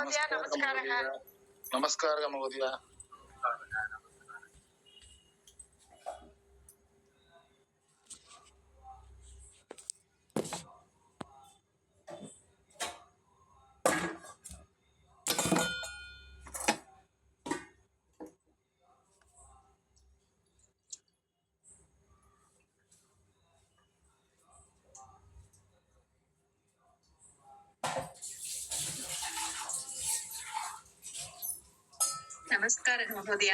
महोदय नमस्कारः। नमस्कारः महोदय। नमस्कारः महोदय।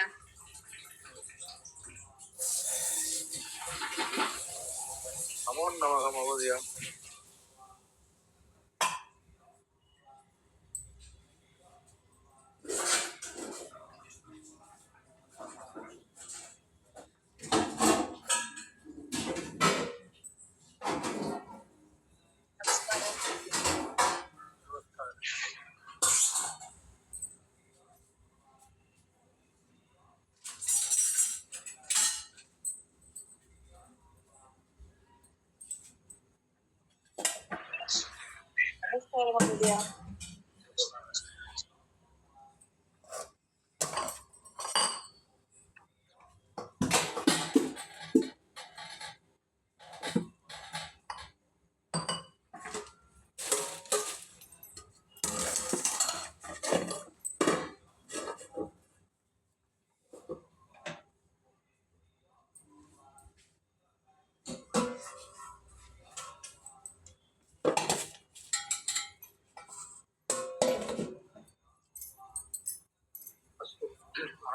नमो नमः महोदय। नमस्कार महोदय।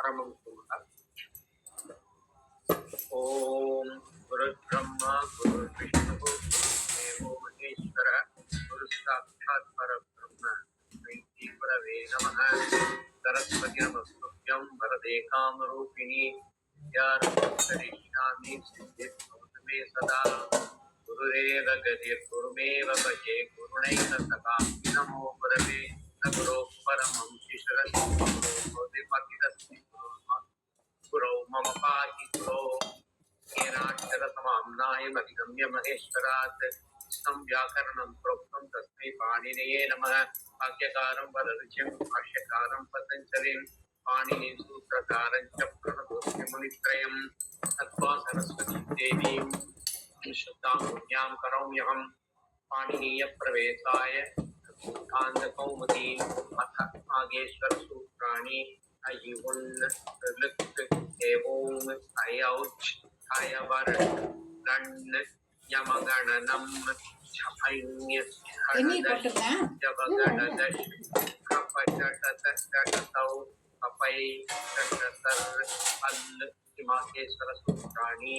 आरम्भं कुर्मः। ओम गुरुर्ब्रह्मा गुरुर्विष्णुः गुरुर्देवो महेश्वरः गुरुसाक्षात् परब्रह्म तस्मै गुरवे नमः। सरस्वती नमस्तुभ्यं वरदे कामरूपिणी विद्यारम्भकरिष्यामि सिद्धिर्भवतु मे सदा। गुरुरेव गतिर्गुरुमेव भजे गुरुणैव सदा नमो गुरवे न गुरोः परमं शिशरस्य गुरौ मम पाहि गुरो येनाक्षरसमाम्नायमधिगम्य महेश्वरात् कृष्णं व्याकरणं प्रोक्तं तस्मै पाणिनये नमः। वाक्यकारं वररुचिं भाष्यकारं पतञ्जलिं पाणिनिं सूत्रकारं च प्रणतोऽस्मि मुनित्रयं तत्त्वा सरस्वतीं देवीं शुद्धां पुण्यां करोम्यहं। पाणिनीयप्रवेशाय सिद्धान्तकौमुदीम् अथ नागेश्वरसूत्राणि अयिवुन् लृक् एवोम् अयौच् अयवर गण् यमगणनं छपैन्य जवगणदश कपटतौ कपै तटतर अल् नागेश्वरसूत्राणि।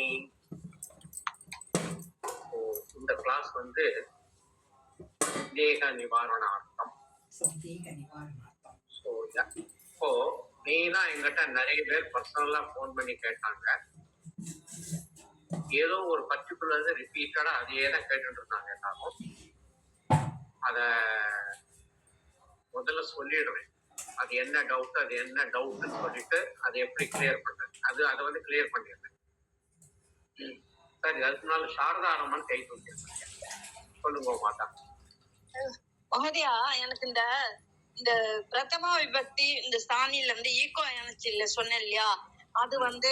இந்த கிளாஸ் வந்து சந்தேக நிவாரணார்த்தம். இப்போ மெயினா எங்கிட்ட நிறைய பேர் பர்சனலா போன் பண்ணி கேட்டாங்க. ஏதோ ஒரு பர்டிகுலர் ரிப்பீட்டடா அதையே தான் கேட்டுட்டு இருந்தாங்க எல்லாரும். அத முதல்ல சொல்லிடுறேன். அது என்ன டவுட் சொல்லிட்டு அதை எப்படி கிளியர் பண்றது அதை வந்து கிளியர் பண்ணிடுறேன். சரி, அதுக்கு முன்னால சாரதாரம்மன் கை தூக்கிருக்காங்க. சொல்லுங்க மாதா. மகோதயா, எனக்கு இந்த பிரதமா விபக்தி இந்த ஸ்தானில இருந்து ஈகோ எனர்ஜில சொன்னேன் இல்லையா, அது வந்து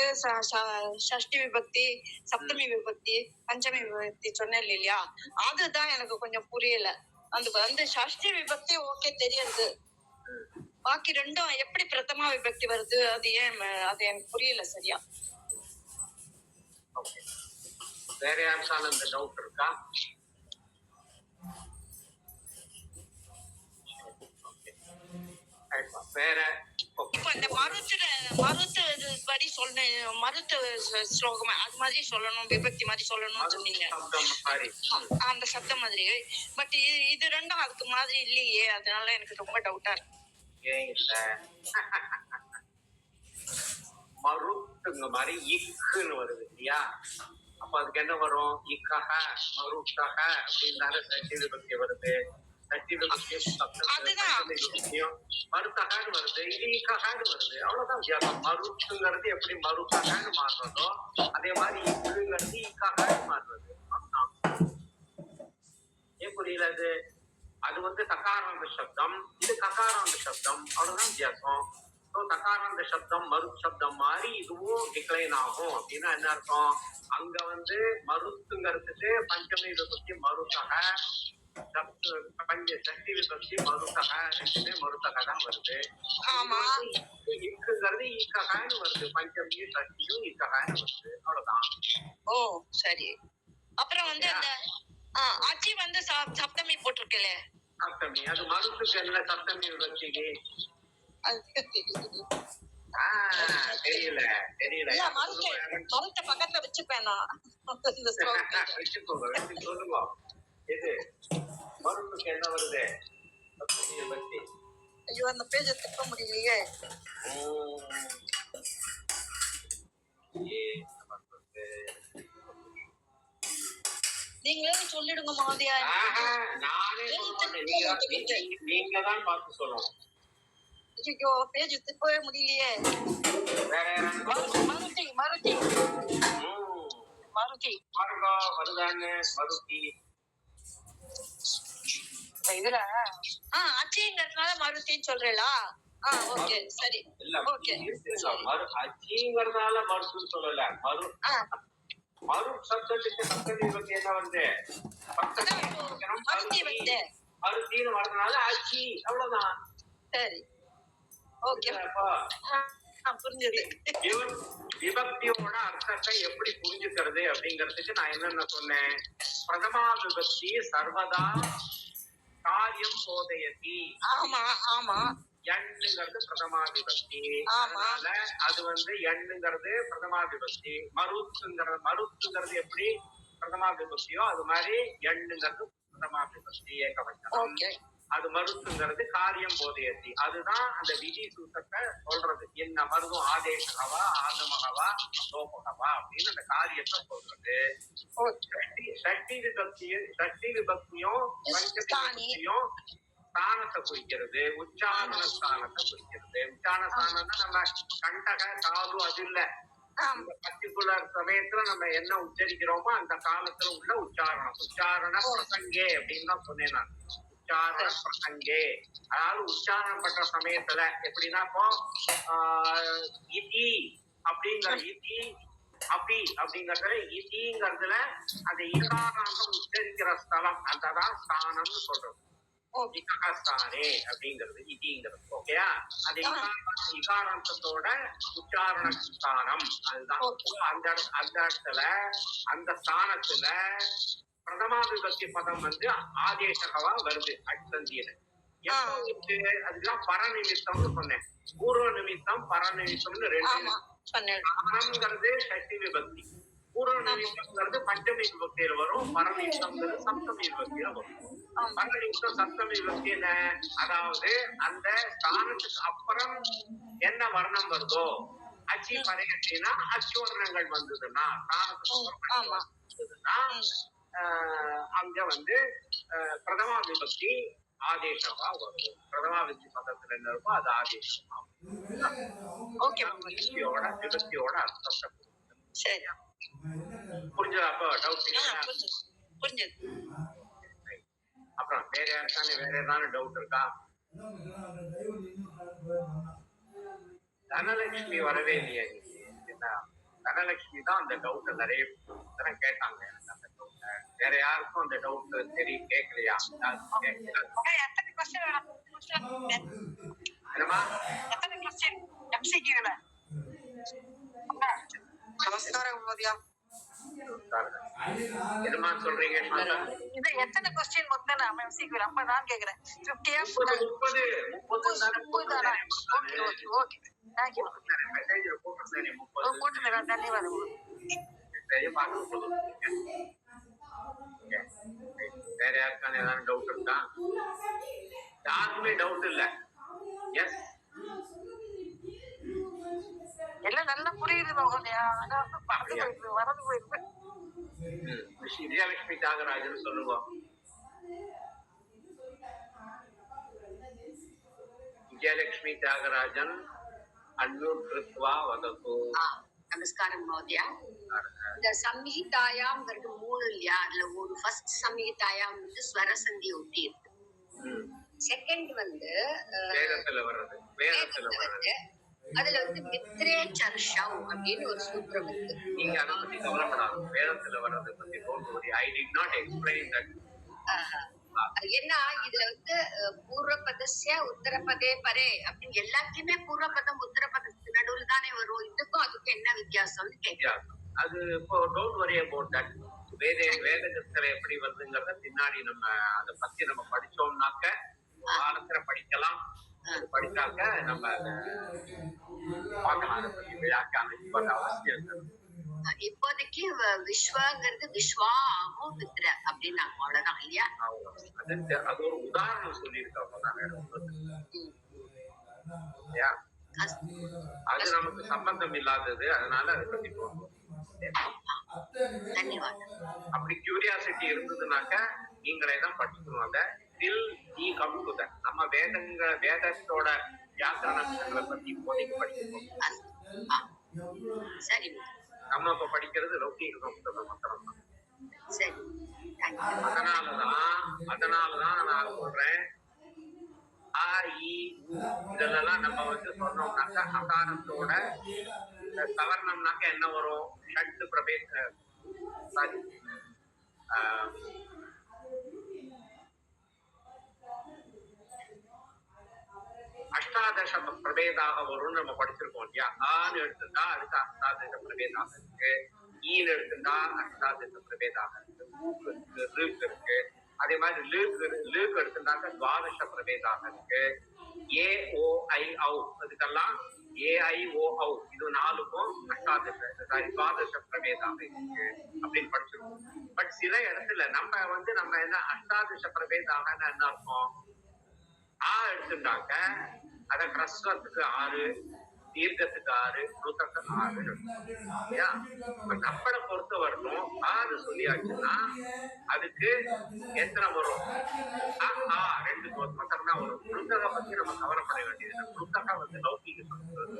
ஷஷ்டி விபக்தி, சப்தமி விபக்தி, பஞ்சமி விபக்தி சொன்னேன் இல்லையா, அதுதான் எனக்கு கொஞ்சம் புரியல. அந்த ஷஷ்டி விபக்தி ஓகே தெரியுது, பாக்கி ரெண்டும் எப்படி பிரதமா விபக்தி வருது அது எனக்கு புரியல சரியா. வேற யாருக்கான இந்த டவுட் இருக்கா? வேற இப்போ இந்த மருத்து படி சொன்னேன், மருத்து ஸ்லோகம் அது மாதிரி சொல்லணும், விபக்தி மாதிரி சொல்லணும்னு சொன்னீங்க, அந்த சப்தம் மாதிரி. பட் இது ரெண்டும் அதுக்கு மாதிரி இல்லையே, அதனால எனக்கு ரொம்ப டவுட்டா இருக்கு. ஏன் இல்ல? மருத்துங்க மாதிரி இக்குன்னு வருது இல்லையா, அப்ப அதுக்கு என்ன வரும்? இக்கக மருத்தக அப்படின்னு சஷ்டி விபக்தி வருது. சஷ்டி விபக்தியும் மருத்தகான்னு வருது, இது இக்ககான்னு வருது. அவ்வளவுதான் வித்தியாசம். மருத்துங்கிறது எப்படி மருத்தகான்னு மாறுறதோ அதே மாதிரி இக்குங்கிறது இக்ககான்னு மாறுறது. ஏன் புரியல அது? அது வந்து தகாராந்த சப்தம், இது ககாராந்த சப்தம், அவ்வளவுதான் வித்தியாசம். ஸோ தகாராந்த சப்தம் மறு சப்தம் மாதிரி இதுவும் டிக்ளைன் ஆகும் அப்படின்னா என்ன அர்த்தம்? அங்க வந்து மருத்துங்கிறதுக்கு பஞ்சமி விபக்தி மருத்தக, சக்தி விபக்தி மருத்தக, ரெண்டுமே மருத்தக தான் வருது. ஆமா. இக்குங்கிறது ஈக்ககான்னு வருது, பஞ்சமியும் சக்தியும் ஈக்ககான்னு வருது, அவ்வளவுதான். ஓ சரி. அப்புறம் வந்து இந்த அச்சி வந்து சப்தமி போட்டிருக்கல, சப்தமி அது மருத்துக்கு என்ன சப்தமி விபக்திக்கு அது தெரியல. தெரியல தெரியல. இல்ல, மருத்த பக்கத்துல வச்சுப்பேன் நான். இந்த ஸ்லோகத்தை. வச்சுக்கோங்க, வச்சு சொல்லுங்க. இது மருத்துக்கு என்ன வருது சப்தமி விபக்தி? ஐயோ, அந்த பேஜ திருப்ப முடியலையே. நீங்களே சொல்லிடுங்க மகோதயா. நானே நீங்க தான் பார்த்து சொல்லணும். ஐயோ, பேஜ் திருப்பவே முடியலையே. மருதி மருதி மருதி பாருங்க, வருதான்னு மருதி இதுல அச்சிங்கிறதுனால மருத்தின்னு சொல்றீங்களா? ஓகே சரி. ஓகே, அச்சிங்கிறதுனால மருத்துன்னு சொல்லல. மறு சப்தத்துக்கு சப்தமி விபக்தி என்ன வருது? மருத்தி வந்து மருத்தின்னு வரதுனால அச்சி, அவ்வளவுதான். சரி, ஓகே, புரிஞ்சது. விபக்தியோட அர்த்தத்தை எப்படி புரிஞ்சுக்கிறது அப்படிங்கிறதுக்கு நான் என்னென்ன சொன்னேன்? பிரதமா விபக்தி சர்வதா காரியம் போதையதி. ஆமா ஆமா. எண்ணுங்கிறது பிரதமா விபக்தி, அதனால அது வந்து எண்ணுங்கிறது பிரதமா விபக்தி. மருத்துங்கிறது எப்படி பிரதமா விபக்தியோ அது மாதிரி எண்ணுங்கிறது பிரதமா விபக்தி ஏகவச்சனம். அது மருத்துங்கிறது காரியம் போதையத்தி. அதுதான் அந்த விதி சூத்திரத்தை சொல்றது. என்ன மருதும் ஆதேசகவா ஆகமகவா லோபகவா அப்படின்னு அந்த காரியத்தை சொல்றது. சஷ்டி விபக்தியும் பஞ்சவிபக்தியும் ஸ்தானத்தை குறிக்கிறது, உச்சாரண ஸ்தானத்தை குறிக்கிறது. உச்சாரண ஸ்தானம்னா நம்ம கண்டக காது அது இல்ல, பர்டிகுலர் சமயத்துல நம்ம என்ன உச்சரிக்கிறோமோ அந்த காலத்துல உள்ள உச்சாரணம். உச்சாரண பிரசங்கே அப்படின்னு தான் சொன்னேன் நான். உச்சாரண பிரசங்கே, அதாவது உச்சாரணம் பண்ற சமயத்துல எப்படின்னா இப்போ இதி அப்படிங்கிற இதி அப்பி அப்படிங்கறதுல இதிங்கிறதுல அந்த இகாராந்தம் உச்சரிக்கிற ஸ்தலம் அந்ததான் ஸ்தானம்னு சொல்றது. இகாஸ்தானே அப்படிங்கிறது இதிங்கிறது. ஓகேயா? அது இகாராந்தத்தோட உச்சாரண ஸ்தானம் அதுதான். அந்த இடத்துல அந்த ஸ்தானத்துல பிரதமா விபக்தி பதம் வந்து ஆதேசகவா வருது அச்சந்தியில. அதுதான் பரநிமித்தம்னு சொன்னேன். பூர்வ நிமித்தம் பரநிமித்தம்னு ரெண்டு. ஸ்தானம்ங்கிறது சஷ்டி விபக்தி, பூர்வ நிமித்தம்ங்கிறது பஞ்சமி விபக்தியில வரும், பரநிமித்தம்ங்கிறது சப்தமி விபக்தியில வரும். பரநிமித்தம் சப்தமி விபக்தி என்ன? அதாவது அந்த ஸ்தானத்துக்கு அப்புறம் என்ன வர்ணம் வருதோ, அச்சி பரையத்தினா அச்சுவர்ணங்கள் வந்ததுன்னா, ஸ்தானத்துக்கு அங்க வந்து பிரதமா விபக்தி ஆதேசமா வரும். பிரதமா விபக்தி பதத்துல என்ன இருக்கோ அது ஆதேசமா விபக்தியோட அர்த்தத்தை புரிஞ்சதா? அப்போ டவுட் புரிஞ்சது. அப்புறம் வேற யாருக்கான வேற ஏதாவது டவுட் இருக்கா? தனலட்சுமி வரவே இல்லையா? தனலட்சுமி தான் அந்த டவுட் நிறைய கேட்டாங்க. எனக்கு அந்த டவுட் வேற யாருக்கும் அந்த டவுட் தெரியும் கேட்கலையா? நமஸ்காரம் மோதியா. என்னமா சொல்றீங்க? இது எத்தனை क्वेश्चन மொத்தம் நான் எம்சிக்யூ நம்ம தான் கேக்குறேன். 50 30 தானா? Okay okay thank you. மெசேஜ்ல போட்டுறேன். 30 போட்டுறேன். धन्यवाद. சரி பாத்து வேற யாருக்கான ஏதாவது டவுட் இருக்கா? யாருக்குமே டவுட் இல்ல. எஸ், எல்லாம் நல்லா புரியுது மகோதயா. வரது போயிருக்கு. விஜயலட்சுமி தியாகராஜன் சொல்லுங்க. விஜயலட்சுமி தியாகராஜன் அன்மியூட் கிருத்வா வதது. நமஸ்காரம் மோதியா. இந்த சம்ஹிதாயாம்ங்கிறது 3 இல்லையா? அதுல ஒரு ஃபர்ஸ்ட் சம்ஹிதாயாம் வந்து ஸ்வரசந்தி ஒட்டி இருக்கு. செகண்ட் வந்து வேதத்துல வர்றது அதுல வந்து மித்ரே சர்ஷவ் அப்படின்னு ஒரு சூத்திரம் இருக்கு. நீங்க அதை பத்தி கவலைப்படாது. வேதத்துல வர்றதை பத்தி I did not explain that. ஏன்னா இதுல வந்து பூர்வபதஸ்ய உத்தரபதே பரே அப்படின்னு எல்லாத்தையுமே பூர்வபதம் உத்தரபதத்துக்கு நடுவுல தானே வரும். இதுக்கும் அதுக்கும் என்ன வித்தியாசம்னு கேட்கலாம். அது இப்போ டோன்ட் வரி அபவுட் தட். வேதத்துல எப்படி வருதுங்கிறத பின்னாடி நம்ம அதை பத்தி நம்ம படிச்சோம்னாக்க காலத்துல படிக்கலாம். படிச்சாக்க நம்ம அதை பார்க்கலாம். அதை பத்தி வியாக்கியானம் அவசியம் இல்லை. இப்போதைக்கு விஸ்வங்கிறது விஸ்வா ஆகும் மித்ர அப்படின்னு அவ்வளவுதான் இல்லையா? அது ஒரு உதாரணம் சொல்லியிருக்காங்க. அது நமக்கு சம்பந்தம் இல்லாதது, அதனால அதை பத்தி அப்படி கியூரியாசிட்டி இருந்ததுனாக்க நீங்களே தான் படிக்கணும். அதை டில் நீ கம் டு தட். நம்ம வேதத்தோட வியாக்கரணங்களை பத்தி இப்போதைக்கு படிக்கணும். சரி, நம்ம இப்ப படிக்கிறது லௌகீக சம்ஸ்கிருதம் மாத்திரம் தான். அதனாலதான் நான் சொல்றேன், ஆ இ இதெல்லாம் நம்ம வந்து சொன்னோம்னாக்கா அகாரத்தோட சவர்ணம்னாக்க என்ன வரும்? ஷட் பிரபேத சாரி அஷ்டாதச பிரபேதாக வரும்னு நம்ம படிச்சிருக்கோம் இல்லையா? ஆன்னு எடுத்துட்டா அதுக்கு அஷ்டாதச பிரபேதாக இருக்கு. ஈன்னு எடுத்துட்டா அஷ்டாதச பிரபேதாக இருக்கு. ருக்கு இருக்கு. அதே மாதிரி லுக்கு எடுத்துட்டாக்க துவாதச பிரபேதாக இருக்கு. ஏ ஓ ஐ ஔ அதுக்கெல்லாம் AIOO இது 4க்கும் அஷ்டாதச துவாதச பிரபேதாக இருக்கு அப்படின்னு படிச்சிருக்கோம். பட் சில இடத்துல நம்ம என்ன அஷ்டாதச பிரபேதாக என்ன அர்த்தம்? ஆ எடுத்துட்டாக்க அத கிரஸ்வத்துக்கு 6, தீர்க்கத்துக்கு 6, நூத்தத்துக்கு 6. நம்மளை பொறுத்த வரணும் 6 சொல்லியாச்சுன்னா அதுக்கு எத்தனை வரும்? 2 மொத்தம்னா வரும். புழுத்தகை பத்தி நம்ம கவலைப்பட வேண்டியது. புழுத்தகை வந்து லௌகீக சொல்றது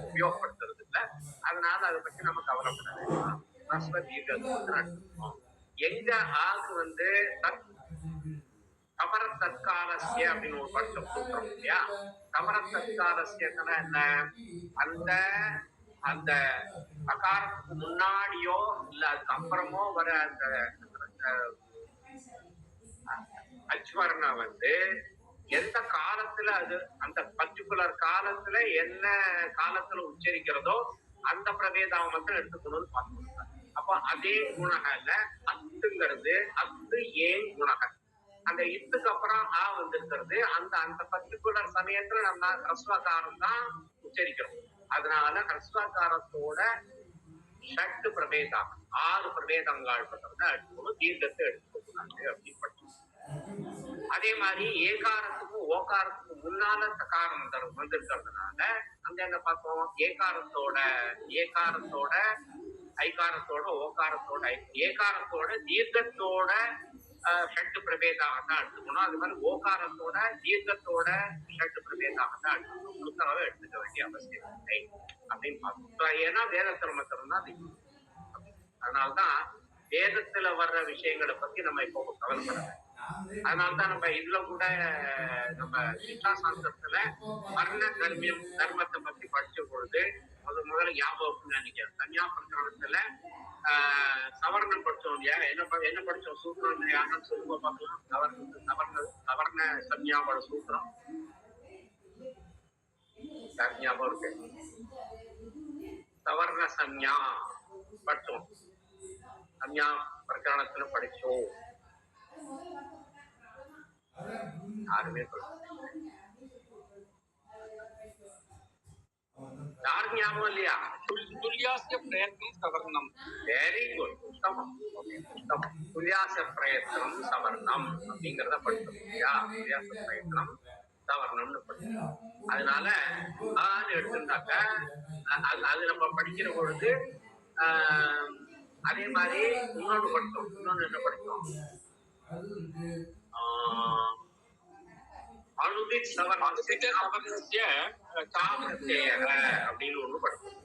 உபயோகப்படுத்துறது இல்லை. அதனால அதை பத்தி நம்ம கவலைப்பட வேண்டாம். கிரஸ்வ தீர்க்கத்துக்கு எங்க ஆக்கு வந்து கமர தற்காலசிய அப்படின்னு ஒரு பட்சம் சொல்றோம் இல்லையா? கமர தற்காலசியத்துல என்ன? அந்த அந்த அகாரத்துக்கு முன்னாடியோ இல்ல அதுக்கு அப்புறமோ வர அந்த அச்சுவர்ண வந்து எந்த காலத்துல அது அந்த பர்டிகுலர் காலத்துல என்ன காலத்துல உச்சரிக்கிறதோ அந்த பிரபேதாவை மட்டும் எடுத்துக்கணும்னு பார்த்துருக்காங்க. அப்போ அதே குணகல்ல அத்துங்கிறது அத்து ஏன் குணகம். அந்த இத்துக்கு அப்புறம் ஆ வந்திருக்கிறது அந்த அந்த பர்டிகுலர் சமயத்துல நம்ம ஹ்ரஸ்வகாரம் தான் உச்சரிக்கிறோம். அதனால ஹ்ரஸ்வகாரத்தோட ஷட்டு பிரபேதம் 6 பிரபேதங்கள் எடுத்துக்கணும். தீர்க்கத்தை எடுத்துக்கூடாது அப்படின்னு படிச்சோம். அதே மாதிரி ஏகாரத்துக்கும் ஓகாரத்துக்கும் முன்னால சகாரம் வந்திருக்கிறதுனால அங்க என்ன பார்த்தோம்? ஏகாரத்தோட ஐகாரத்தோட ஓகாரத்தோட ஏகாரத்தோட தீர்க்கத்தோட ஷட்டு பிரபேதாக தான் எடுத்துக்கணும். அது மாதிரி ஓகாரத்தோட தீர்க்கத்தோட ஷட்டு பிரபேதாக தான் எடுத்துக்கணும். முழுக்கவே எடுத்துக்க வேண்டிய அவசியம் இல்லை அப்படின்னு பார்த்தோம். ஏன்னா வேதத்துல மாத்திரம்தான் அது. அதனால்தான் வேதத்துல வர்ற விஷயங்களை பத்தி நம்ம இப்போ கவலைப்படல. அதனால்தான் நம்ம இதுல கூட நம்ம சிக்ஷா சாஸ்திரத்துல வர்ண தர்மத்தை பத்தி படிச்ச பொழுது முதல்ல ஞாபகம் நினைக்கிறேன். கன்யா பிரகரணத்துல சவர்ணம் படிச்சோம் இல்லையா? என்ன படிச்சோம்? சூத்திரம் யாருன்னு சொல்லுங்க பார்க்கலாம். சவர்ண சன்யாவோட சூத்திரம் ஞாபகம் இருக்கு. சவர்ண சன்யா படிச்சோம். சன்யா பிரகரணத்துல படிச்சோம். யாருமே யாருக்கு ஞாபகம் இல்லையா? துல்யாசிய பிரயத்னம் சவர்ணம். Very good. உத்தமம். துல்யாச பிரயத்னம் சவர்ணம் அப்படிங்கிறத படிச்சோம் இல்லையா? துல்யாச பிரயத்னம் சவர்ணம்னு படிச்சோம். அதனால எடுத்துட்டாக்க அது நம்ம படிக்கிற பொழுது அதே மாதிரி இன்னொன்னு படிச்சோம். இன்னொன்னு என்ன படிச்சோம்? அனுதித் சவர்ணஸ்ய அப்படின்னு ஒண்ணு படிச்சோம்.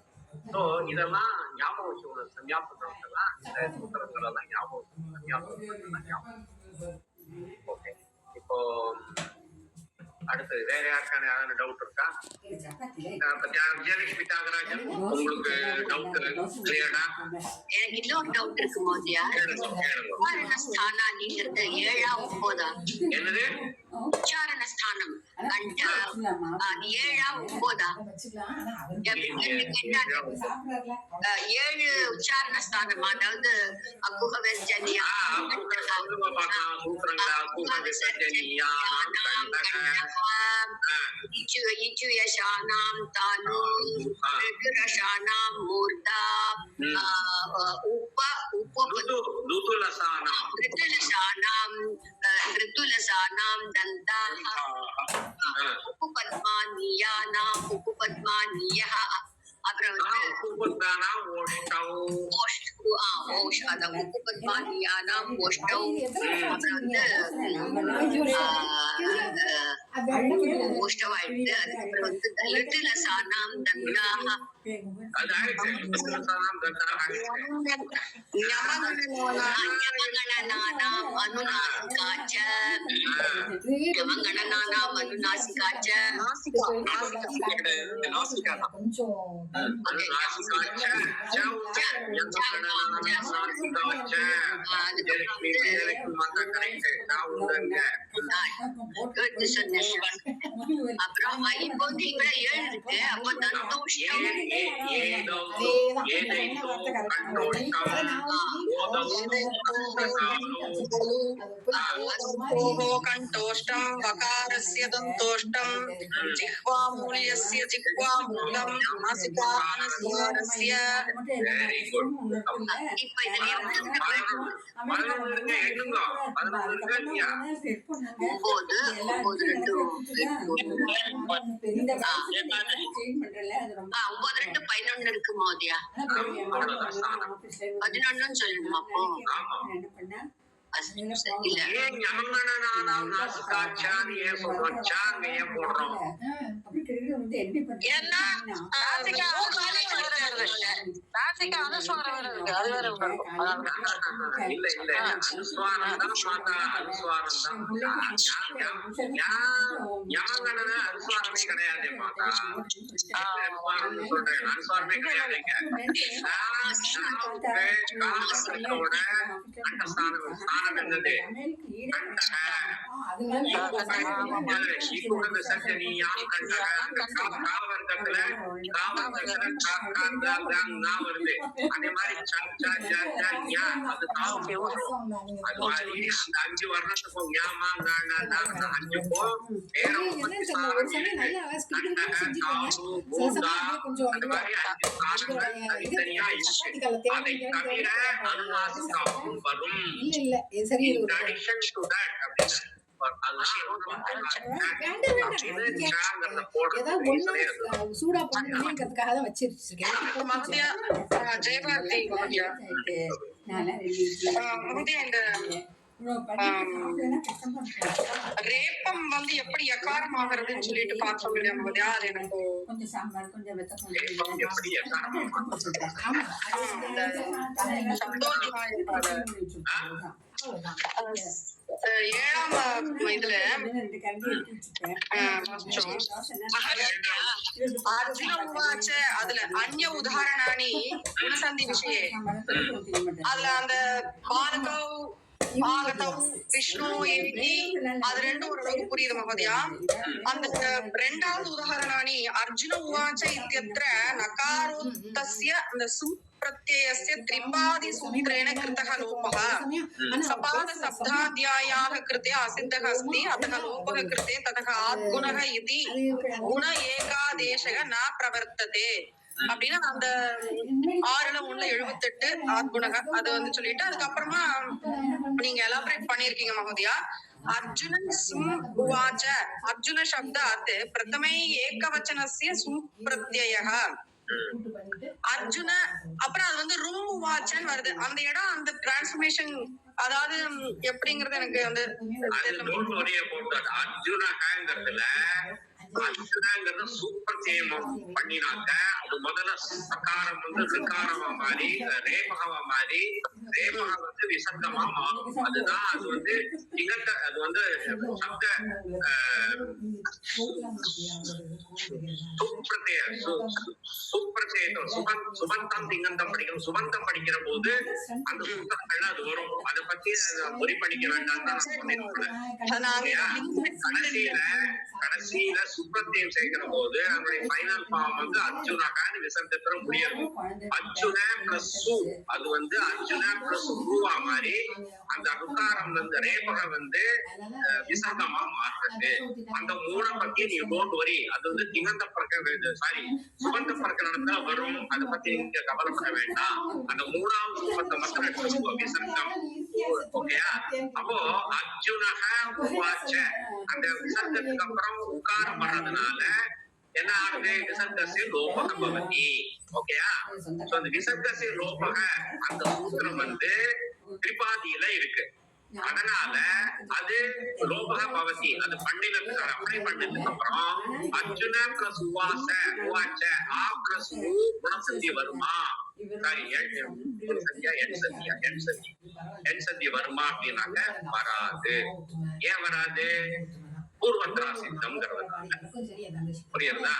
ஸோ இதெல்லாம் ஞாபகம் வச்சுக்கணும். சன்யாசம் எல்லாம் இந்த சூத்திரத்துல எல்லாம் ஞாபகம் வச்சுக்கணும். ஓகே. அடுத்தது வேற யாருக்கான யாராவது டவுட் இருக்கா? விஜயலட்சுமி தியாகராஜன், உங்களுக்கு டவுட் கிளியர்டா? எனக்கு இன்னொரு டவுட் இருக்கு மோதியா. உச்சாரண ஸ்தானாதிங்கிறது 7ஆ 9ஆ? என்னது உச்சாரண ஸ்தானம் கண்ட அது 7ஆ 9ஆ? 7 உச்சாரண ஸ்தானம், அதாவது அகுஹ விசர்ஜனியா, இச்சுயசானாம் தானு, ரிதுரசானாம் மூர்தா, ऋतुलसानां दन्ताः, उपपद्मानीयानां उपपद्मानीयः, அப்புறம் उपपद्मानां ओष्ठौ, அதான் உபபத்மானியானாம் ஓஷ்டௌ, அப்புறம் ஓஷ்டவாயிட்டு, அதுக்கப்புறம் ரிதுலசானாம் தந்தாः, யமகணனானாம் அனுநாசிகாச்ச, யமகணனானாம் அனுநாசிகாச்ச, அப்புறம் இப்போ வந்து இவ்வளவு 7 இருக்கு. அப்போ தந்தோஷ்டம் कंठोष्टं वकारस्य दन्तोष्टं जिह्वामूल्यस्य जिह्वामूलं नासिकानस्वारस्य இப்ப இதுல ஒன்பது 11 இருக்கு மோதியா. 11 சொல்லணுமா? அப்போ இல்ல ஏன்னா நாசிகா அனுஸ்வாரம் வேற இருக்கு, அது வேற இல்ல இல்ல அனுஸ்வாரம் தான் மாதா, அனுஸ்வாரம் தான் யமகணன அனுஸ்வாரமே கிடையாது மாதா. சொல்றேன் அனுஸ்வாரமே கிடையாதுங்க. ஸ்தானம் என்னது? காவர்க்கத்துல வருது. அதே மாதிரி அது அது மாதிரி அந்த 5 வர்ணத்துக்கும் அஞ்சுக்கும் வேற அந்த மாதிரி 5 ஸ்தானங்கள் தனித்தனியா இருக்கு. அதை தவிர அனுநாசிகாவும் வரும். சூடா பண்ணுங்கிறதுக்காக தான் வச்சிருக்கேன். ஜெயபாரதி ரேப்பம் வந்து எப்படி எக்காரம் ஆகுறதுன்னு சொல்லிட்டு பார்த்தோம் இல்லையா மோதியா? அது எனக்கு கொஞ்சம் சாம்பார், கொஞ்சம் ஏழாம் இதுல அதுல அந்நிய உதாரணானி குணசந்தி விஷய அதுல அந்த விஷ்ணு அது ரெண்டும் ஓரளவுக்கு புரியுது மகோதயா. அந்த 2வது உதாரணானி அர்ஜுன உவாச்ச இத்யத்ர நகாரோத்தஸ்ய அந்த பிரத்யயஸ்ய த்ரிபாதி சூத்ரேண கிருதः லோபः சபாத சப்தாத்யாயாः கிருதே அசித்தः अस्ति अतः लोपः கிருதே ततः ஆத்குணः इति குண ஏகாதேசக ந பிரவர்த்ததே அப்படின்னு அந்த 6:178 ஆத்குணக அது வந்து சொல்லிட்டு அதுக்கப்புறமா நீங்க எலாபரேட் பண்ணிருக்கீங்க மகோதயா. அர்ஜுனன் சும் உவாச்ச அர்ஜுன சப்தாத் பிரதமை ஏகவச்சனஸ்ய சும் பிரத்யயः அர்ஜுன, அப்புறம் அது வந்து ரும் உவாச்சன்னு வருது. அந்த இடம் அந்த டிரான்ஸ்ஃபர்மேஷன் அதாவது எப்படிங்கறது எனக்கு வந்து அர்ஜுனங்கிறதுல அர்ஜுனங்கிறது சூப்பர் சேமம் பண்ணினாக்க அது முதல்ல சகாரம் வந்து ரிகாரமா மாறி ரேபகமா மாறி ரேபக வந்து விசர்க்கமா மாறும். அதுதான் அது வந்து திகந்த அது வந்து சப்த சுபந்தம் திங்கந்தம் படிக்கணும். சுபந்தம் படிக்கிற போது அந்த சூத்திரங்கள்ல அது வரும். அதை பத்தி பொறி படிக்க வேண்டாம் தான் கடைசியில சுப்ரத்தியம் சேர்க்கிற போது அதனுடைய ஃபைனல் ஃபார்ம் வந்து அர்ஜுனகான்னு விசர்க்கத்துல முடியாது. அர்ஜுன பிளஸ் சு அது வந்து அர்ஜுன பிளஸ் ரூவா மாதிரி அந்த அகாரம் வந்து ரேபக வந்து விசர்க்கமா மாறுறது. அந்த மூணை பத்தி நீங்க டோன்ட் வரி. அது வந்து திகந்த பிரகடன சாரி சுபந்த பிரகடனத்துல வரும். அதை பத்தி நீங்க கவலைப்பட வேண்டாம். அந்த மூணாவது சுபத்தை மட்டும் எடுத்துக்கோ விசர்க்கம். ஓகேயா? அப்போ அர்ஜுனக உவாச்ச அந்த விசர்க்கத்துக்கு அப்புறம் உக்காரம் வர்றதுனால என்ன ஆகுது? விசர்க்கசி லோபக பவதி. ஓகேயா? சோ அந்த விசர்க்கசி லோபக அந்த சூத்திரம் வந்து திரிபாதியில இருக்கு. அதனால அது லோபக பவதி. அது பண்ணினதுக்கு அப்ளை பண்ணதுக்கு அப்புறம் அர்ஜுன பிளஸ் உவாச உவாச்ச ஆ பிளஸ் குணசந்தி வருமா? சாரி என் சந்தி வருமா அப்படின்னாக்க வராது. ஏன் வராது? பூர்வத்ரா சித்தம்ங்கிறதுனால. புரியுதா?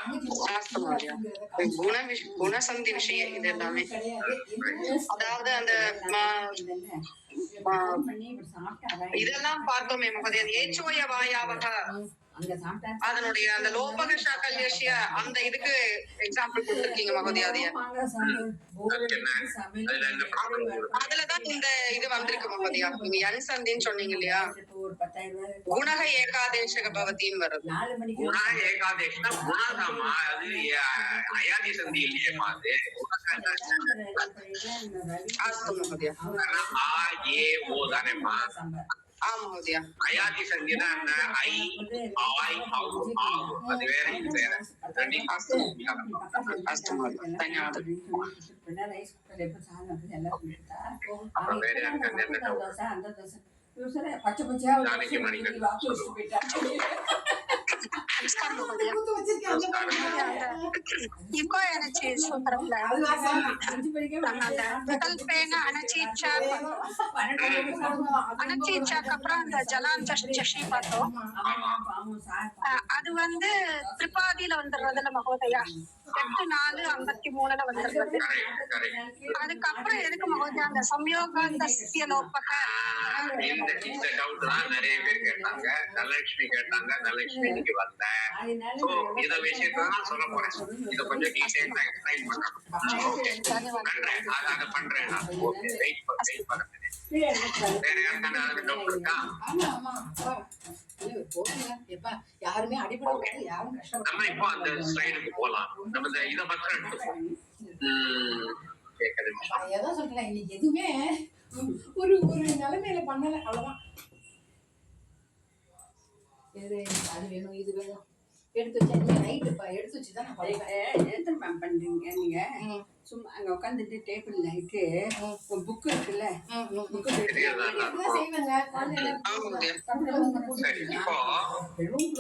குணசந்தி விஷயம் இது எல்லாமே. அதாவது அந்த இதெல்லாம் பார்த்தோமே மகோதயா. ஏச்சோய வாயாவக அதனுடைய அந்த லோபக சாகல்யசிய அந்த இதுக்கு எக்ஸாம்பிள் கொடுத்திருக்கீங்க மகோதயா. அதுலதான் இந்த இது வந்திருக்கு மகோதயா. நீங்க என் சந்தின்னு சொன்னீங்க இல்லையா? குணக ஏகாதேசக பவத்தின்னு வருது. குண ஏகாதேசனா குணதாமா அது அயாதி சந்தி இல்லையேமா. அது அஸ்து மகோதயா. ஆ ஏ ஓ தானேமா. ஆமா மகோதயா. அயாதி சந்தினா என்ன? ஐ ஆய் ஆவு ஆவு. அது வேற இது வேற. அஸ்து மகோதயா. ಧನ್ಯವಾದ. அப்புறம் வேற யாருக்கு என்ன பச்சை பச்சையா நாளைக்கு மணிக்கு ನಮಸ್ಕಾರ ಮಹೋದಯ. ಇಕೋ ಎನರ್ಜಿ ಸೂತ್ರத்துல விகல்பேன அனச்சீச்சாக்கு அப்புறம் அந்த ஜலாஞ்ச சசி பார்த்தோம். அது வந்து திரிபாதியில வந்துடுறதுல மகோதயா 8:4:53 வந்துடுறது. அதுக்கப்புறம் எதுக்கு மகோதயா அந்த சம்யோகாந்தஸ்ய லோபக? இந்த டவுட் தான் நிறைய பேர் கேட்டாங்க. தனலட்சுமி கேட்டாங்க. தனலட்சுமி இன்னைக்கு வந்தேன். சோ இத விஷயத்தான் சொல்ல போறேன். இத கொஞ்சம் டீடைலா எக்ஸ்பிளைன் பண்றேன். ஓகே பண்றேன். அத பண்றேன் நான். ஓகே வெயிட் பண்ணுங்க. வேற யாருக்கான டவுட் இருக்கா? யாருமே அடிபட யாரும் கஷ்டம். நம்ம இப்போ அந்த ஸ்லைடுக்கு போலாம். நம்ம இத பத்திரம் எடுத்துப்போம். கேக்குது. அதான் சொல்றேன் இன்னைக்கு எதுவுமே ஒரு நிலைமையில பண்ணல. அவ்வளவுதான். அது வேணும் இது வேணும் எடுத்து வச்சேன். நைட்டு எடுத்து வச்சுதான் நான் மேம் பண்றீங்க நீங்க. சும்மா அங்க உட்காந்துட்டு டேபிள் நைட்டு புக் இருக்குல்ல, புக் சரி. இப்போ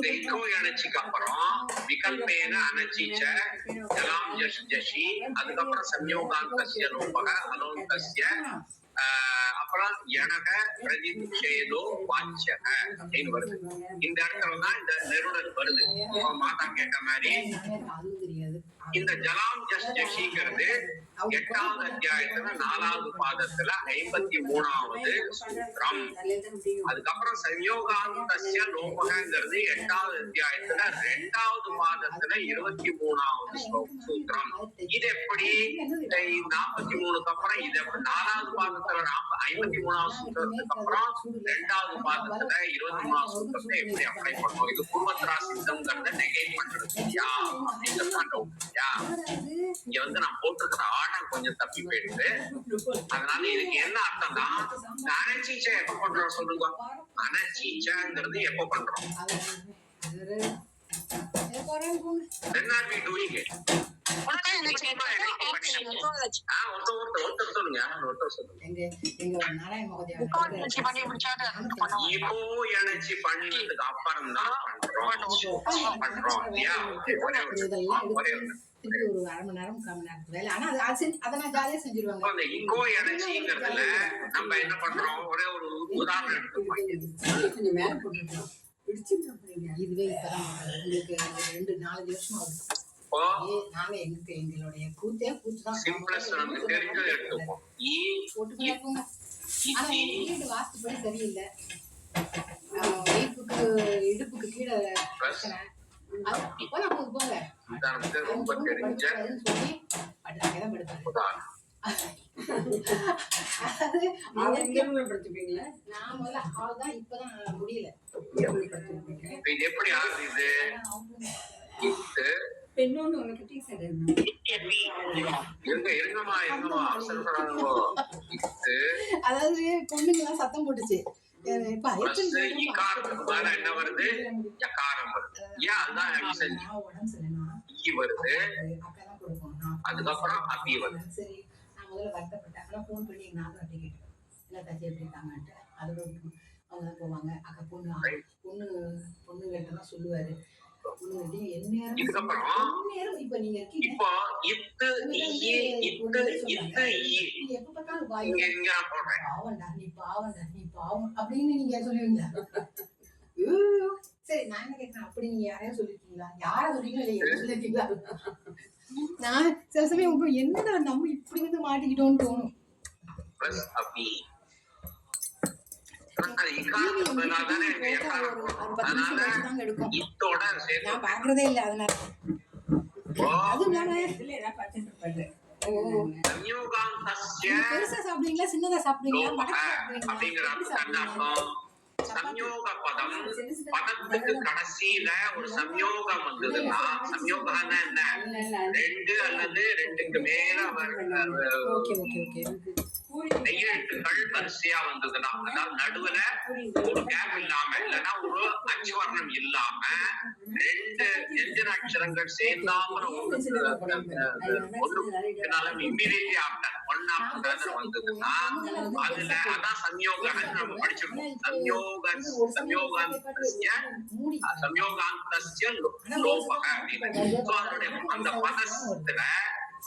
தெய்கோ அனச்சிக்கு அப்புறம் விகல்பேன அனச்சிச்ச ஜலாம் ஜஷி அதுக்கப்புறம் சம்யோகாந்தஸ்ய லோபக அலோகஸ்ய அப்புறம் எனக பிரதிஷேதோ வாச்சக அப்படின்னு வருது. இந்த இடத்துலதான் இந்த நெருடல் வருது. மாதா கேட்ட மாதிரி இந்த ஜலாம் ஜஷிங்கிறது 8வது அத்தியாயத்துல 4வது பாதத்துல 53வது சூத்திரம். அதுக்கப்புறம் சம்யோகாந்தஸ்ய லோபகங்கிறது 8வது அத்தியாயத்துல 2வது பாதத்துல 23வது சூத்திரம். இது எப்படி 43க்கு அப்புறம் இது 4வது பாதத்துல 53வது சூத்திரத்துக்கு அப்புறம் 2வது பாதத்துல 23வது சூத்திரத்தை எப்படி அப்ளை பண்ணுவோம்? இது பூர்வத்ரா சித்தம்ங்கிறத நெகேட் பண்றது இல்லையா அப்படிங்கிறதான் டவுட் இல்லையா? இங்க வந்து நான் போட்டிருக்கிற ஆர்டர் கொஞ்சம் தப்பி போயிடுது. அதனால இதுக்கு என்ன அர்த்தம்னா அனச்சீச்சை எப்ப பண்றோம் சொல்லுங்க. அனச்சீச்சைங்கிறது எப்ப பண்றோம்? Then are we doing it? ஒருத்தர் சொல்லுங்க. எங்க நாராயண மகோதயா இப்போ இணைச்சி பண்ணினதுக்கு அப்புறம் தான் பண்றோம் இல்லையா? திருப்பி ஒரு 1/2 மணி நேரம் 1/4 மணி நேரத்துக்கு வேலை. ஆனா அதை நான் ஜாலியா செஞ்சிருவாங்க. அந்த இங்கோ எனர்ஜிங்கிறதுல நம்ம என்ன பண்றோம்? ஒரே ஒரு உதாரணம் எடுத்துக்கோங்க. கொஞ்சம் மேல போட்டுருக்கோம். இதுவே இப்பதான் உங்களுக்கு 2-4 வருஷம் ஆகுது. நாங்க எங்களுடைய கூத்துதான். சிம்பிளஸ்ட் நமக்கு தெரிஞ்சதை எடுத்துப்போம். போட்டுக்கிட்டே போங்க. ஆனா எங்க வீடு வாஸ்துப்படி சரியில்லை. இடுப்புக்கு கீழே பிரச்சனை. போங்க ரொம்ப தெரிஞ்ச சொல்லி அங்கதான் படுத்தாங்க. உதாரணம். படுத்துப்பீங்களா? நான் முதல்ல அவ்வளவுதான், இப்பதான் முடியல. இது எப்படி ஆகுது? பெண்ணோன்னு உனக்கு டீ சார் இருங்கம்மா அவசரப்படாதோ. அதாவது பொண்ணுங்கெல்லாம் சத்தம் போட்டுச்சு. இக்காரத்துக்கு மேல என்ன வருது? யகாரம் வருது. ஏன்? அதுதான் வருது. அதுக்கப்புறம் அபி வருது. சரி, நான் முதல்ல வருத்தப்பட்டேன். ஆனா போன் பண்ணி எங்க நாத்தனார் கேட்டேன், எல்லாம் தச்சு எப்படி இருக்காங்கன்ட்டு. அதோட அவங்க தான் போவாங்க. அக்கா பொண்ணுகிட்ட தான் சொல்லுவாரு. இதுக்கப்புறம் இப்ப நீங்க இருக்கீங்க. இப்போ எப்ப பார்த்தாலும் பாவண்டா நீ பாவம் அப்படின்னு நீங்க சொல்லுவீங்களா? சரி, நான் என்ன கேட்கிறேன், அப்படி நீங்க யாரையும் சொல்லிருக்கீங்களா? யார சொல்றீங்களா இல்ல சொல்லிருக்கீங்களா? நான் சில சமயம் என்னடா நம்ம இப்படி வந்து மாட்டிக்கிட்டோம்னு தோணும். நான் பாக்குறதே இல்ல, அதனால பெருசா சாப்பிடுவீங்களா சின்னதா சாப்பிடுவீங்களா? சம்யோக பதம் பதத்துக்கு கடைசியில ஒரு சம்யோகம் வந்ததுன்னா, சம்யோகம்னா என்ன? 2 அல்லது 2க்கு மேல நெய்யெழுத்துக்கள் வரிசையா வந்ததுன்னா, அதாவது நடுவுல ஒரு கேப் இல்லாம, இல்லைன்னா ஒரு அச்சுவர்ணம் இல்லாம 2 எந்திர அக்ஷரங்கள் சேர்ந்தாமல் இம்மிடியட்லி ஆஃப்டர் ஒன் ஆஃப்டர் வந்ததுன்னா, அதுல அதான் சம்யோகம் நம்ம படிச்சிருக்கோம். சம்யோகாந்தஸ்ய லோபக அப்படின்னு. அந்த பதத்துல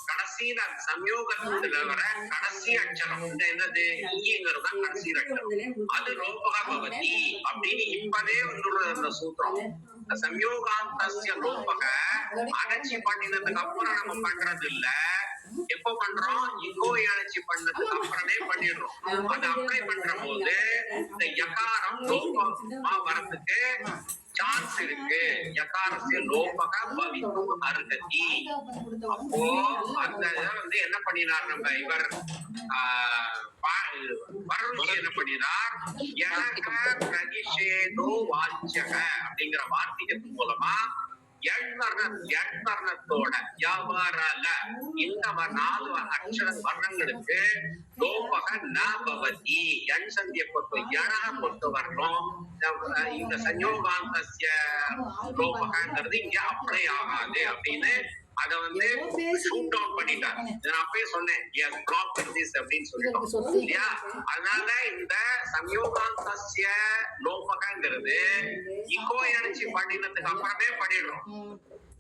கடைசியில சம்யோகத்துல வர கடைசி அக்ஷரம் என்னது? ஈங்கிறது தான் கடைசி அக்ஷரம். அது லோபக பவதி அப்படின்னு இப்பவே வந்துள்ள அந்த சூத்திரம். சம்யோகாந்தஸ்ய லோபக அடைச்சி பண்ணினதுக்கு அப்புறம் நம்ம பண்றது இல்ல. எப்ப பண்றோம்? இங்கோ இணைச்சி பண்ணதுக்கு அப்புறமே பண்ணிடுறோம். அதை அப்ளை பண்ற போது இந்த யகாரம் லோபமா வரதுக்கு சான்ஸ் இருக்கு. யகாரஸ்ய லோபக பவித்தும் அர்ஹதி. அப்போ அந்த வந்து என்ன பண்ணினார் நம்ம இவர் வரருஷி என்ன பண்ணினார்? யனக பிரதிஷேதோ வாச்சியக அப்படிங்கிற வார்த்தைக்கு மூலமா எண்வர்ணத்தோட இந்த 4 அக்ஷர வர்ணங்களுக்கு லோபக ந பவதி. எண் சந்தியை பொறுத்த யனக பொறுத்த வரணும். இந்த சம்யோகாந்தஸ்ய லோபகங்கிறது இங்க அப்ளை ஆகாது அப்படின்னு அத வந்து ஷூட் டவுன் பண்ணிட்டாங்க. நான் அப்பயே சொன்னேன் அப்படின்னு சொல்லிட்டோம் இல்லையா? அதனால இந்த சம்யோகாந்தஸ்ய லோபகங்கிறது இக்கோ இணைச்சி பண்ணினதுக்கு அப்புறமே பண்ணிடுறோம்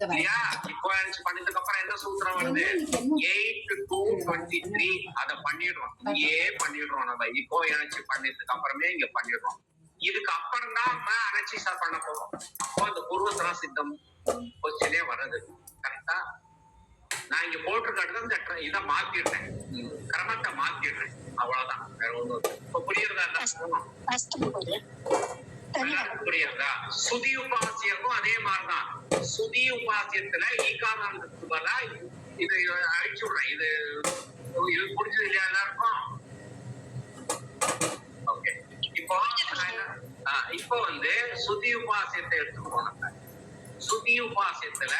இல்லையா? இக்கோ இணைச்சி பண்ணதுக்கு அப்புறம் என்ன சூத்திரம் வருது? 8-2-23 அதை பண்ணிடுறோம். இங்கே பண்ணிடுறோம். நம்ம இக்கோ இணைச்சி பண்ணதுக்கு அப்புறமே இங்க பண்ணிடுறோம். இதுக்கு அப்புறம் தான் நம்ம அணைச்சி பண்ண போறோம். அப்போ அந்த பூர்வசரா சித்தம் கொஸ்டினே வருது. கரெக்டா? நான் இங்க போட்டிருக்கிறது இந்த இதை மாத்திடுறேன், கிரமத்தை மாத்திடுறேன், அவ்வளவுதான். வேற ஒண்ணும் இப்ப புரியுறதா? புரியுறதா? சுதி உபாசியக்கும் அதே மாதிரிதான். சுதி உபாசியத்துல ஈகாராந்தத்துக்கு பதிலா இது அழிச்சு விடுறேன். இது புரிஞ்சது இல்லையா எல்லாருக்கும்? ஓகே. இப்போ வந்து சுதி உபாசியத்தை எடுத்துக்கோம். நம்ம சுதி உபாசியத்துல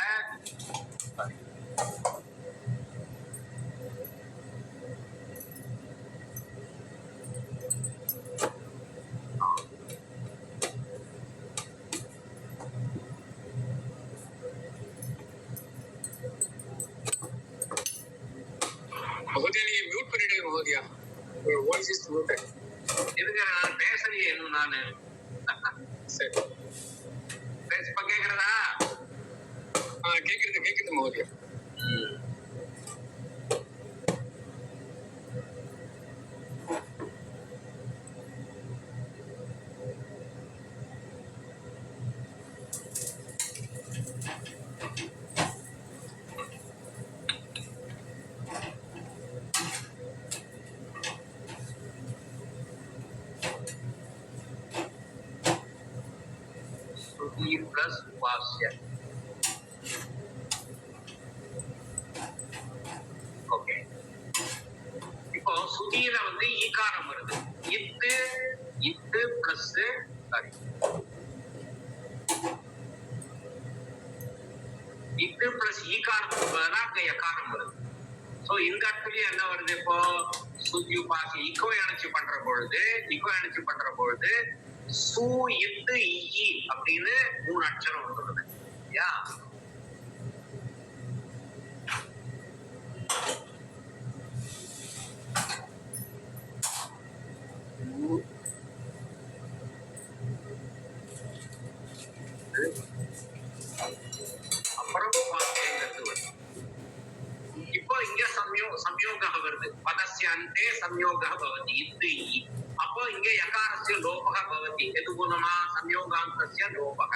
இதுங்க நான் பேசலையே இன்னும் நானு. சரி இப்ப கேக்குறதா? கேக்குது மகோதயா. श्रुति प्लस उपास्य. ஓகே, இப்போ சுதியில வந்து ஈகாரம் வருது. இத்து பிளஸ் சாரி இத்து பிளஸ் ஈகாரத்துக்கு பதிலா அங்க எக்காரம் வருது. சோ இந்த இடத்துலயும் என்ன வருது? இப்போ சுத்தி உபாசி இக்கோ இணைச்சு பண்ற பொழுது சு இத்து இ அப்படின்னு 3 அக்ஷரம் வந்துடுது. யா அப்புறம் உபாசிங்கிறது வருது. இப்போ இங்க சம்யோக வருது. பதஸ்ய அந்தே சம்யோக பவதி இத்து இ. அப்போ இங்க யகாரஸ்ய லோபக பவதி. எது மூலமா? சம்யோகாந்தஸ்ய லோபக.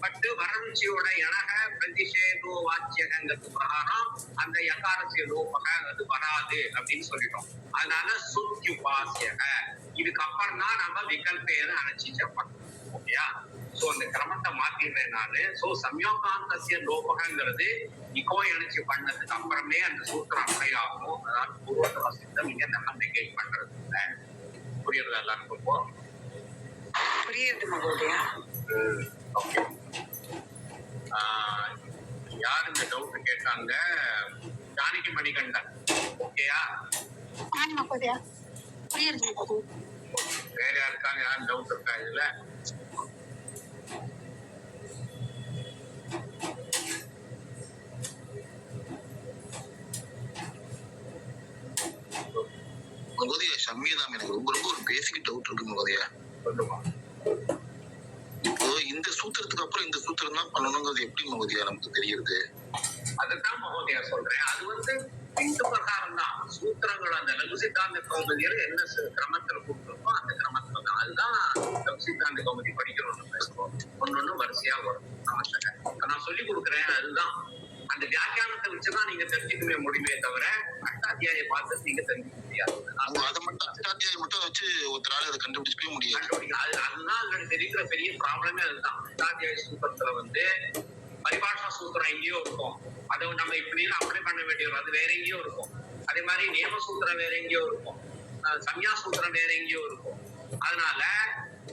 பட் வறட்சியோட எனக பிரதிஷேதோ வாச்சியகங்கிறது பிரகாரம் அந்த யகாரஸ்ய லோபக அது வராது அப்படின்னு சொல்லிட்டோம். அதனால சுத்யுபாசியக. இதுக்கு அப்புறம் தான் நம்ம விகல்பேன அனுச்சிச்சப்போம். ஓகேயா? சோ அந்த கிரமத்தை மாத்திடுறேன் நானு. சோ சம்யோகாந்தஸ்ய லோபகங்கிறது இக்கோ இணைச்சு பண்ணதுக்கு அப்புறமே அந்த சூத்திரம் அப்ளை ஆகும். அதாவது பூர்வோத்தர சித்தம் இங்க நம்ம நெகேட் பண்றது இல்லை. புரியுறதா எல்லாருக்கும்? இப்போ புரியுது மகோதயா. ஓகே, யார் இந்த டவுட் கேட்டாங்க? ஜானகி மணிகண்டன். ஓகேயா? மகோதயா புரியுது மகோதயா. வேற யாருக்கான யாரும் டவுட் இருக்கா இதுல? மகோதயா சம்யதாம் எனக்கு ரொம்ப ஒரு பேசிக் டவுட் இருக்கு மகோதயா. சொல்லுமா. இப்போ இந்த சூத்திரத்துக்கு அப்புறம் இந்த சூத்திரம் தான் பண்ணணுங்கிறது எப்படி மகோதயா நமக்கு தெரியுது? அதுதான் மகோதயா சொல்றேன். அது வந்து இந்த பிரகாரம் தான் சூத்திரங்கள் அந்த லகு சித்தாந்த கௌமுதியில என்ன கிரமத்துல கொடுத்துருக்கோ அந்த கிரமத்துல தான். அதுதான் லகு சித்தாந்த கௌமுதி படிக்கணும்னு பேசுறோம். ஒன்னொன்னு வரிசையா வரும். நான் சொல்லி கொடுக்குறேன். அதுதான் அந்த வியாக்கியானத்தை வச்சுதான் நீங்க தெரிஞ்சுக்கவே முடியுமே தவிர அஷ்டாத்தியாய பார்த்து நீங்க தெரிஞ்சுக்க முடியாது. அதை மட்டும் அஷ்டாத்தியாயம் மட்டும் வச்சு ஒருத்தரால அதை கண்டுபிடிக்கவே முடியாது. அதுதான் அதுல தெரிவிக்கிற பெரிய ப்ராப்ளமே அதுதான். அஷ்டாத்தியாய சூத்திரத்துல வந்து பரிபாஷா சூத்திரம் எங்கேயோ இருக்கும். அதை நம்ம இப்படி அப்ளை பண்ண வேண்டிய வரும். அது வேற எங்கேயோ இருக்கும். அதே மாதிரி நியம சூத்திரம் வேற எங்கேயோ இருக்கும். சம்யா சூத்திரம் வேற எங்கேயோ இருக்கும். அதனால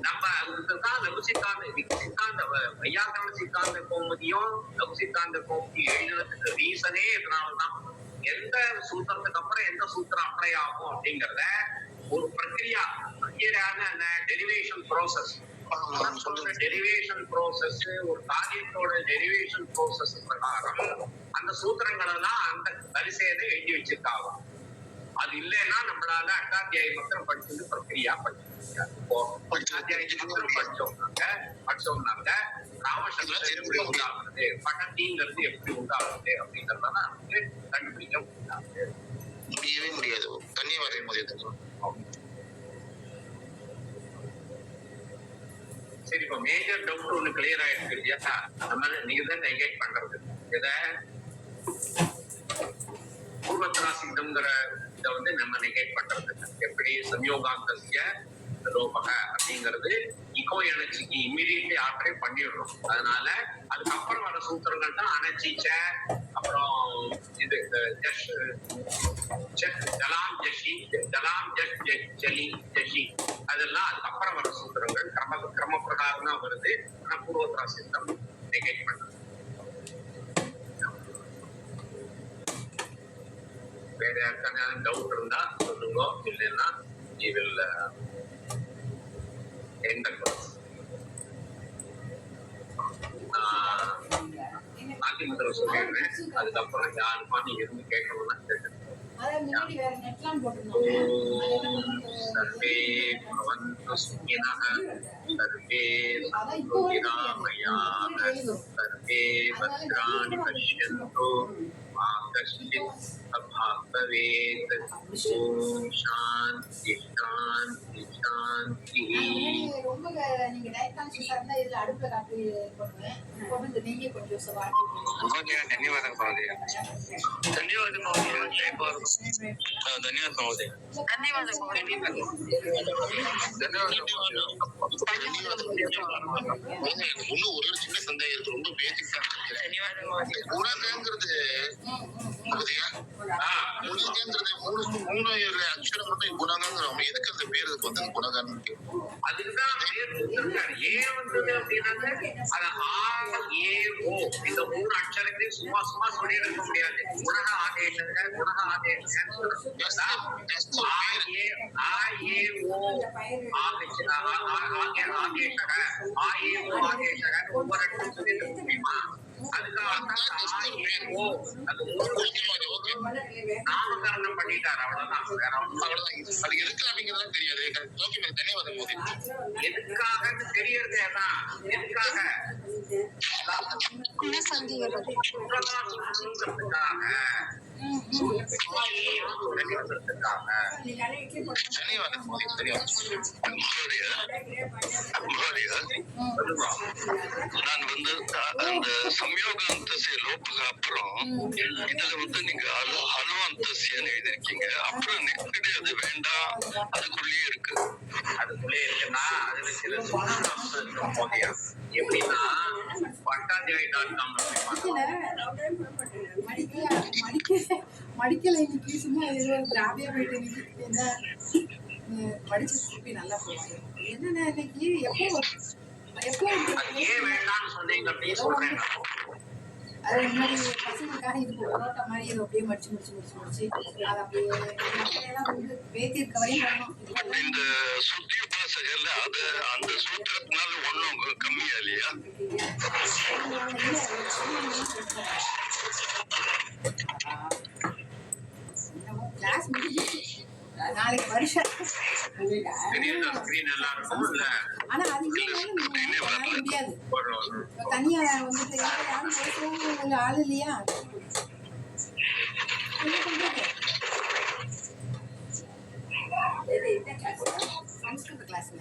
நம்ம அதுதான் லகு சித்தாந்த வையாக்கரண சித்தாந்த கௌமுதியும் லகு சித்தாந்த கௌமுதி எழுதுறதுக்கு ரீசனே இதனாலதான். எந்த சூத்திரத்துக்கு அப்புறம் எந்த சூத்திரம் அப்ளை ஆகும் அப்படிங்கறத ஒரு பிரக்ரியா டெரிவேஷன் ப்ராசஸ். டெரிவேஷன் ப்ராசஸ் ஒரு காரியத்தோட டெரிவேஷன் ப்ராசஸ் பிரகாரம் அந்த சூத்திரங்கள் எல்லாம் அந்த வரிசையில எழுதி வச்சிருக்காங்க. அது இல்லைன்னா நம்மளால அட்டாத்தியாய மாத்திரம் படிச்சது பிரக்ரியா படிச்சோம்னாங்க ராமசந்திரன் எப்படி உண்டாகுது, படத்திங்கிறது எப்படி உண்டாகுது அப்படிங்கறத நமக்கு கண்டுபிடிக்க முடியவே முடியாது. தன்னியவாதம் முடியாது. சரி, இப்போ மேஜர் டவுட் ஒண்ணு கிளியர் ஆயிருக்கு இல்லையா? நம்ம நீங்க தான் நெகேட் பண்றது இதை பூர்வத்ரா சித்தம்ங்கிற இதை வந்து நம்ம நெகேட் பண்றது. எப்படி சம்யோகாந்தஸ்ய லோபக அப்படிங்கிறது இக்கோ எனர்ஜிக்கு இம்மிடியட்லி ஆப்ரே பண்ணிடுறோம். அதனால அதுக்கப்புறம் வர சூத்திரங்கள் தான் அனர்ஜிச்ச, அப்புறம் இது ஜலாம் ஜஷி, ஜலாம் ஜலி ஜஷி, அதெல்லாம் அதுக்கப்புறம் வர சூத்திரங்கள் கிரம பிரகாரம் தான் வருது. ஆனா பூர்வத்ரா சித்தம் நெகேட் பண்றது. வேற யாருக்கான டவுட் இருந்தா சொல்லுங்க. இல்லைன்னா எந்த அதிமுக சொல்லிடுறேன். அதுக்கப்புறம் யாருமா நீங்க இருந்து கேட்கணும்னா கேட்டு அதான் முன்னாடி வேற நெட்லாம் போட்டிருந்தாங்க. அது என்ன सर्वे भवन्तु सुखिनः सर्वे அதான் सन्तु இப்போ வரைக்கும் निरामयाः सर्वे भद्राणि पश्यन्तु मा कश्चित् अभाग् भवेत् ॐ शान्ति शान्ति शान्तिः ரொம்ப நீங்க டயக்னாலிசிஸா இருந்தா இதுல அடுப்புல காப்பி பண்ணுவேன். போட்டு இந்த நெய்யை கொஞ்சம் வாட்டி धन्यवादः महोदय धन्यवादः महोदय जय भारत धन्यवादः महोदय ధన్యవాదాలు இன்னும் ஒரு சின்ன சந்தேகம் இருக்கு, ரொம்ப பேசிக்கா குணங்கிறது குணங்கிறது மூணு அக்ஷரம் மட்டும் குணங்கிறோம். எதுக்கு அந்த பேர் வந்து குணகான்னு அதுக்குதான் பேர் கொடுத்திருக்காரு. ஏன் வந்தது அப்படின்னாக்க அது AO இந்த மூணு அக்ஷரத்தையும் சும்மா சும்மா சொல்லி இருக்க முடியாது. குணக ஆதேசங்க குணக ஆதேசங்க நாமகரணம் பண்ணிட்டாரு. அவ்வளவுதான். அது எதுக்கு அப்படிங்கிறதா தெரியாது. தன்யவாதம் மோதி. எதுக்காக தெரியறதேதான். எதுக்காக தன்யவாதம் மோதி. நான் வந்து அந்த சம்யோகாந்தசிய லோப்புக்கு அப்புறம் இதுல வந்து நீங்க ஹனுமந்தசியன்னு எழுதிருக்கீங்க. அப்புறம் நெக்ஸ்ட் அது வேண்டாம், அதுக்குள்ளேயே இருக்கு. அதுக்குள்ளே இருக்குன்னா அதுல சில சூழ்நிலை போதியா எப்படின்னா பட்டாத்தியாய்.com மடிக்கல இன்னைக்கு சும்மா ஏதோ திராவியா போயிட்டு என்ன படிச்சு திருப்பி நல்லா போவாங்க. என்னன்னா இன்னைக்கு எப்போ அது ஏன் வேண்டாம்னு சொன்னீங்க அப்படின்னு சொல்றேன். அது முன்னாடி பசங்களுக்காக இது பரோட்டா மாதிரி இதை அப்படியே மடிச்சு அதை அப்படியே வந்து பேத்தி இருக்க வரையும் பண்ணணும். இந்த சுத்தி உபாசகர்ல அது அந்த சூத்திரத்தினால ஒண்ணும் கம்மியா இல்லையா? கிளாஸ் முடிஞ்சிச்சு, நாளைக்கு வருஷம். ஆனா அது முடியாது. தனியா வந்துட்டு யாரும் பேசவும் ஆள் இல்லையா? சம்ஸ்கிருத கிளாஸ்ல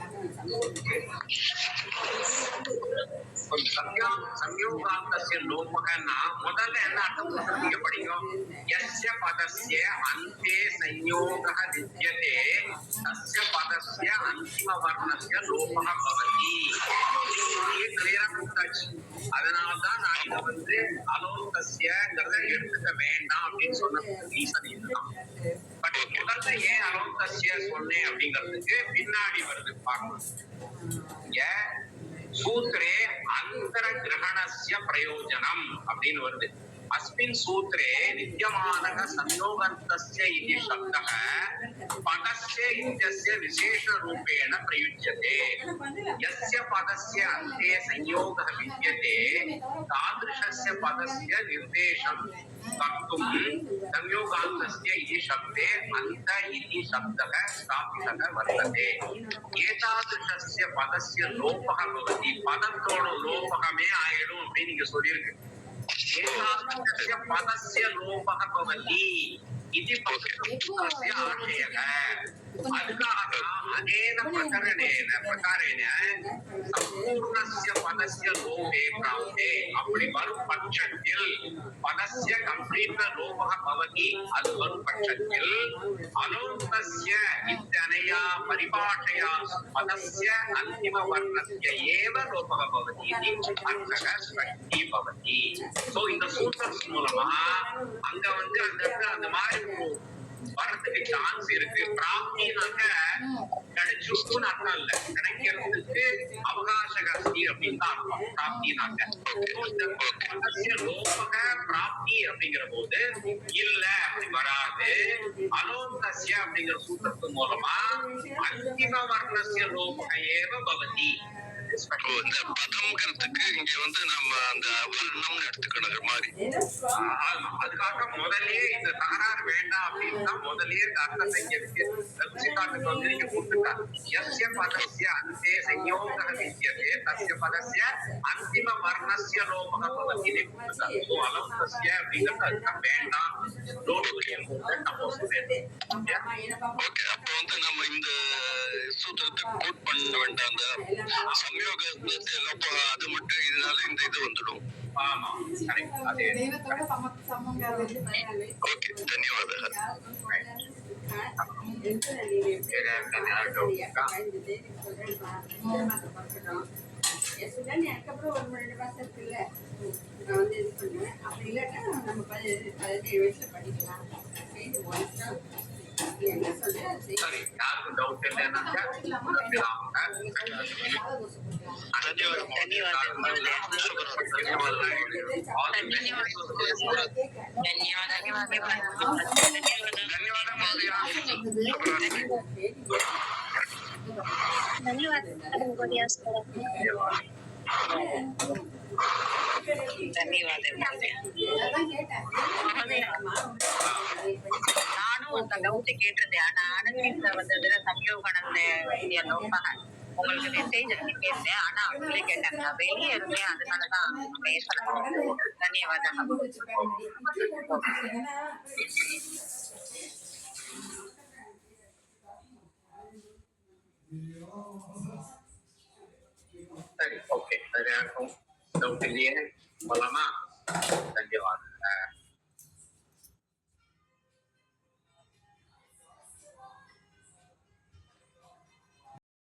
संयोगान्तस्य लोपकना முதல்ல என்ன அர்த்தம் நீங்க படிக்கும். यस्य पदस्य अन्ते संयोगः विद्यते तस्य पदस्य अन्तिमवर्णस्य लोपः भवति. ये क्लियर கொடுத்தாச்சு. அதனால தான் நான் இத வந்து அலோகஸ்யங்கறத எடுத்துக்க வேண்டாம் அப்படின்னு சொன்ன ரீசன் இதுதான். பட் முதல்ல ஏன் அலோகஸ்ய சொன்னேன் அப்படிங்கிறதுக்கு பின்னாடி வருது பார்க்கணும். सूत्रे अंतरग्रहणस्य प्रयोजनम அப்படின்னு வருது. अस्मिन् सूत्रे विद्यमानः संयोगान्तस्य इति शब्दः पदस्य इत्यस्य विशेषरूपेण प्रयुज्यते. यस्य पदस्य अन्ते संयोगः विद्यते तादृशस्य पदस्य निर्देशं कर्तुं संयोगान्तस्य इति शब्दे अन्त इति शब्दः स्थापितः वर्तते. एतादृशस्य पदस्य लोपः भवति. पदத்தோட லோபகமே ஆயிடும் அப்படின்னு நீங்க சொல்லிருக்கு. एतादृशस्य पदस्य लोपः भवति इति पदस्य आशयः. அதுக்காக अनेन प्रकारेण सम्पूर्णस्य पदस्य लोपे प्राप्ते அப்படி வரும் பட்சத்தில் पदस्य कंप्लीट लोपः भवति. அது வரும் பட்சத்தில் अलोन्तस्य इत्यनया परिभाषया पदस्य अन्तिमवर्णस्य एव लोपः भवति इति अर्थः स्पष्टी भवति. சோ இந்த சூத்திரத்தின் மூலமா அங்க வந்து அந்த மாதிரி வரதுக்கு சான்ஸ் இருக்கு. பிராப்தினாக்க கிடைச்சுன்னு அர்த்தம் இல்ல, கிடைக்கிறதுக்கு அவகாசகஸ்தி அப்படின்னு தான் அர்த்தம். பிராப்தினாக்க லோபக பிராப்தி அப்படிங்கிற போது இல்ல அப்படி வராது. அலோந்தஸ்ய அப்படிங்கிற சூத்திரத்தின் மூலமா அந்திம வர்ணஸ்ய லோபக ஏவ பவதி. இந்த பதம்ங்கிறதுக்கு இங்க வந்து நம்ம அந்த வர்ணம்னு எடுத்துக்கணும் மாதிரி. அதுக்காக முதல்லயே இந்த தகராறு வேண்டாம் அப்படின்னா முதல்லயே இந்த அர்த்தத்தை இங்க காட்டுக்கு வந்து நீங்க கொடுத்துட்டாங்க. எஸ்ய பதஸ்ய அந்தே சயோகः வித்யதே தஸ்ய பதஸ்ய அந்திம வர்ணஸ்ய லோபः பவதி கொடுத்துட்டாங்க. ஸோ அலப்தஸ்ய அப்படிங்கிறது அர்த்தம் வேண்டாம். ஓகே, அப்போ வந்து நம்ம இந்த சூத்திரத்தை கோட் பண்ண வேண்டாம். அந்த சம்யோக அது மட்டும் இதனால இந்த இது வந்துடும். ஆமா, correct. அதே தெய்வத்தோட சமங்க ஓகே, ಧನ್ಯವಾದಗಳು. அதுக்கப்புறம் ஒரு 2 மாசம் இருக்குல்ல, நான் வந்து இது பண்ணுவேன். அப்படி இல்லாட்டா நம்ம 17 வயசுல படிக்கலாம். என்ன சொல்றேன் அது செய்யலாம். சரி, யாருக்கும் டவுட் இல்லைன்னா நானும் அந்த டவுட் கேட்டிருந்தேன். ஆனா அனந்தீப்ல வந்ததுல சம்யோகானந்த லோபக உங்களுக்கு மெசேஜ் கேட்டேன். ஆனா அவங்களே கேட்டாங்க, நான் வெளியே இருந்தேன், அதனாலதான் பேசலாம். தன்யவாதம். சரி, ஓகே. வேற யாருக்கும் டவுட் இல்லையே? போலாமா? தன்யவாதம்.